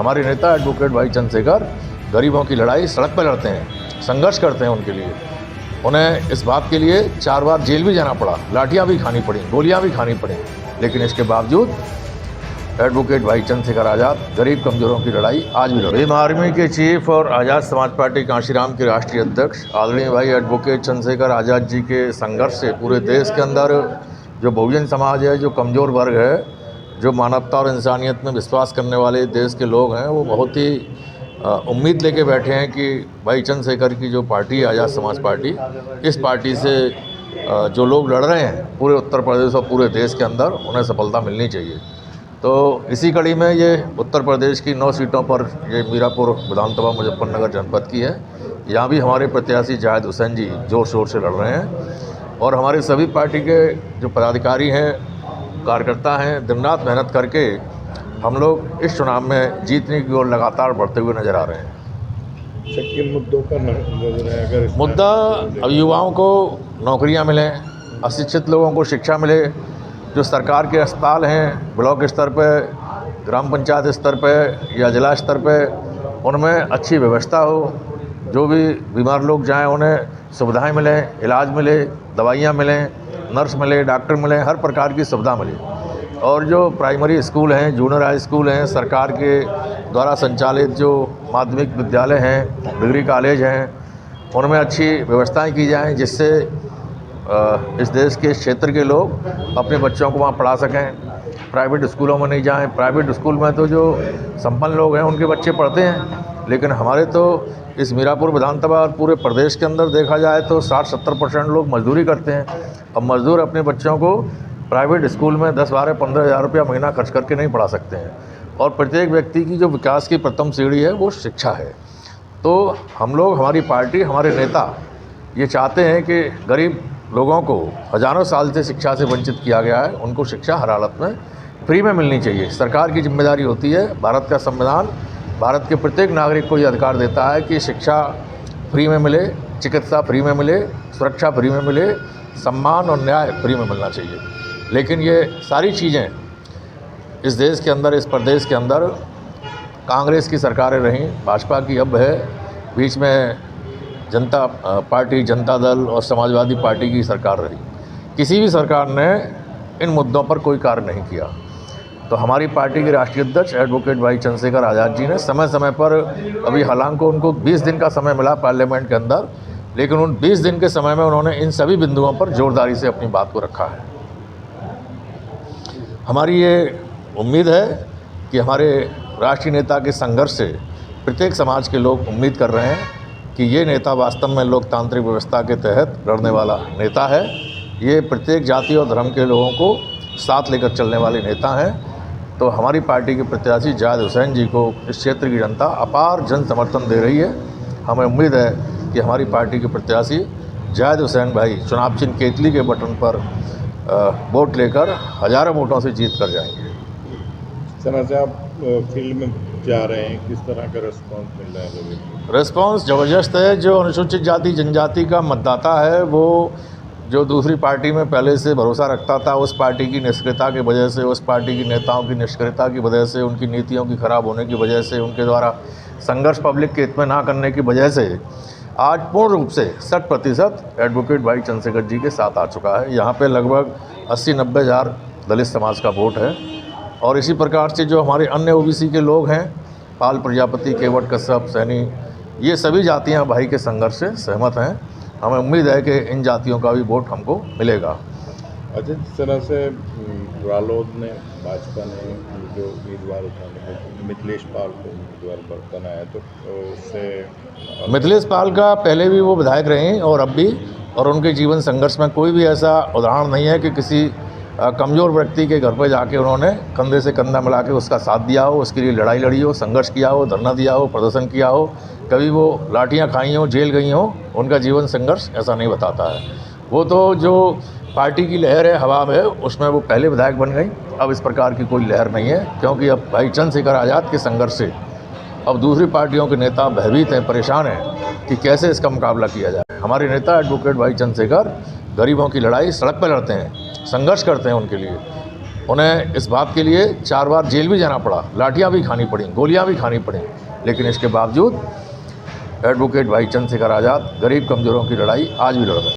हमारे नेता एडवोकेट भाई चंद्रशेखर गरीबों की लड़ाई सड़क पर लड़ते हैं, संघर्ष करते हैं उनके लिए। उन्हें इस बात के लिए 4 बार जेल भी जाना पड़ा, लाठियाँ भी खानी पड़ी, गोलियाँ भी खानी पड़ी, लेकिन इसके बावजूद एडवोकेट भाई चंद्रशेखर आज़ाद गरीब कमजोरों की लड़ाई आज भी लड़। भीम आर्मी के चीफ और आज़ाद समाज पार्टी कांशीराम के राष्ट्रीय अध्यक्ष आदरणीय भाई एडवोकेट चंद्रशेखर आज़ाद जी के संघर्ष से पूरे देश के अंदर जो बहुजन समाज है, जो कमज़ोर वर्ग है, जो मानवता और इंसानियत में विश्वास करने वाले देश के लोग हैं, वो बहुत ही उम्मीद लेके बैठे हैं कि भाई चंद्रशेखर की जो पार्टी है आज़ाद समाज पार्टी, इस पार्टी से जो लोग लड़ रहे हैं पूरे उत्तर प्रदेश और पूरे देश के अंदर, उन्हें सफलता मिलनी चाहिए। तो इसी कड़ी में ये उत्तर प्रदेश की 9 सीटों पर ये मीरापुर विधानसभा मुजफ्फरनगर जनपद की है। यहाँ भी हमारे प्रत्याशी जाहिद हुसैन जी ज़ोर शोर से लड़ रहे हैं और हमारे सभी पार्टी के जो पदाधिकारी हैं, कार्यकर्ता हैं, दिन रात मेहनत करके हम लोग इस चुनाव में जीतने की ओर लगातार बढ़ते हुए नज़र आ रहे हैं। किन मुद्दों पर नजर है? अगर मुद्दा अब युवाओं को नौकरियां मिलें, अशिक्षित लोगों को शिक्षा मिले, जो सरकार के अस्पताल हैं ब्लॉक स्तर पे, ग्राम पंचायत स्तर पे या जिला स्तर पे, उनमें अच्छी व्यवस्था हो, जो भी बीमार लोग जाएं उन्हें सुविधाएं मिलें, इलाज मिले, दवाइयां मिलें, नर्स मिले, डॉक्टर मिले, हर प्रकार की सुविधा मिले। और जो प्राइमरी स्कूल हैं, जूनियर हाई स्कूल हैं, सरकार के द्वारा संचालित जो माध्यमिक विद्यालय हैं, डिग्री कॉलेज हैं, उनमें अच्छी व्यवस्थाएं की जाएं, जिससे इस देश के क्षेत्र के लोग अपने बच्चों को वहाँ पढ़ा सकें। प्राइवेट स्कूलों में नहीं जाएं। प्राइवेट स्कूल में तो जो संपन्न लोग हैं उनके बच्चे पढ़ते हैं, लेकिन हमारे तो इस मीरापुर विधानसभा और पूरे प्रदेश के अंदर देखा जाए तो 60-70% लोग मजदूरी करते हैं। अब मजदूर अपने बच्चों को प्राइवेट स्कूल में 10-12-15 हज़ार रुपया महीना खर्च करके नहीं पढ़ा सकते हैं। और प्रत्येक व्यक्ति की जो विकास की प्रथम सीढ़ी है वो शिक्षा है। तो हम लोग, हमारी पार्टी, हमारे नेता ये चाहते हैं कि गरीब लोगों को हज़ारों साल से शिक्षा से वंचित किया गया है, उनको शिक्षा हर हालत में फ्री में मिलनी चाहिए। सरकार की जिम्मेदारी होती है, भारत का संविधान भारत के प्रत्येक नागरिक को ये अधिकार देता है कि शिक्षा फ्री में मिले, चिकित्सा फ्री में मिले, सुरक्षा फ्री में मिले, सम्मान और न्याय फ्री में मिलना चाहिए। लेकिन ये सारी चीज़ें इस देश के अंदर, इस प्रदेश के अंदर कांग्रेस की सरकारें रहीं, भाजपा की अब है, बीच में जनता पार्टी, जनता दल और समाजवादी पार्टी की सरकार रही। किसी भी सरकार ने इन मुद्दों पर कोई कार्य नहीं किया। तो हमारी पार्टी के राष्ट्रीय अध्यक्ष एडवोकेट भाई चंद्रशेखर आज़ाद जी ने समय समय पर, अभी हालांकि उनको 20 दिन का समय मिला पार्लियामेंट के अंदर, लेकिन उन 20 दिन के समय में उन्होंने इन सभी बिंदुओं पर जोरदारी से अपनी बात को रखा है। हमारी ये उम्मीद है कि हमारे राष्ट्रीय नेता के संघर्ष से प्रत्येक समाज के लोग उम्मीद कर रहे हैं कि ये नेता वास्तव में लोकतांत्रिक व्यवस्था के तहत लड़ने वाला नेता है। ये प्रत्येक जाति और धर्म के लोगों को साथ लेकर चलने वाले नेता हैं। तो हमारी पार्टी के प्रत्याशी जाहिद हुसैन जी को इस क्षेत्र की जनता अपार जन समर्थन दे रही है। हमें उम्मीद है कि हमारी पार्टी के प्रत्याशी जाहिद हुसैन भाई चुनाव चिन्ह केतली के बटन पर वोट लेकर हज़ारों वोटों से जीत कर जाएंगे। सना से आप फील्ड में जा रहे हैं, किस तरह का रिस्पांस मिल रहा है लोगों को? रिस्पांस ज़बरदस्त है। जो अनुसूचित जाति जनजाति का मतदाता है, वो जो दूसरी पार्टी में पहले से भरोसा रखता था, उस पार्टी की निष्क्रियता की वजह से, उस पार्टी की नेताओं की निष्क्रियता की वजह से, उनकी नीतियों की खराब होने की वजह से, उनके द्वारा संघर्ष पब्लिक के हित में ना करने की वजह से आज पूर्ण रूप से 60% एडवोकेट भाई चंद्रशेखर जी के साथ आ चुका है। यहाँ पे लगभग 80-90 हज़ार दलित समाज का वोट है। और इसी प्रकार से जो हमारे अन्य ओबीसी के लोग हैं, पाल, प्रजापति, केवट, कश्यप, सैनी, ये सभी जातियाँ भाई के संघर्ष से सहमत हैं। हमें उम्मीद है कि इन जातियों का भी वोट हमको मिलेगा। अच्छा, जिस तरह से रालोद ने, भाजपा ने जो उम्मीदवार उठाने, मिथिलेश पाल को उम्मीदवार बनाया, तो उससे मिथिलेश पाल का पहले भी वो विधायक रहे और अब भी, और उनके जीवन संघर्ष में कोई भी ऐसा उदाहरण नहीं है कि किसी कमज़ोर व्यक्ति के घर पर जाके उन्होंने कंधे से कंधा मिला के उसका साथ दिया हो, उसके लिए लड़ाई लड़ी हो, संघर्ष किया हो, धरना दिया हो, प्रदर्शन किया हो, कभी वो लाठियाँ खाई हो, जेल गई हो। उनका जीवन संघर्ष ऐसा नहीं बताता है। वो तो जो पार्टी की लहर है हवा में, उसमें वो पहले विधायक बन गई। अब इस प्रकार की कोई लहर नहीं है, क्योंकि अब भाई चंद्रशेखर आज़ाद के संघर्ष से अब दूसरी पार्टियों के नेता भयभीत हैं, परेशान हैं कि कैसे इसका मुकाबला किया जाए। हमारे नेता एडवोकेट भाई चंद्रशेखर गरीबों की लड़ाई सड़क पर लड़ते हैं, संघर्ष करते हैं उनके लिए। उन्हें इस बात के लिए 4 बार जेल भी जाना पड़ा, लाठियाँ भी खानी पड़ी, गोलियाँ भी खानी पड़ी, लेकिन इसके बावजूद एडवोकेट भाई चंद्रशेखर आज़ाद गरीब कमज़ोरों की लड़ाई आज भी लड़ रहे हैं।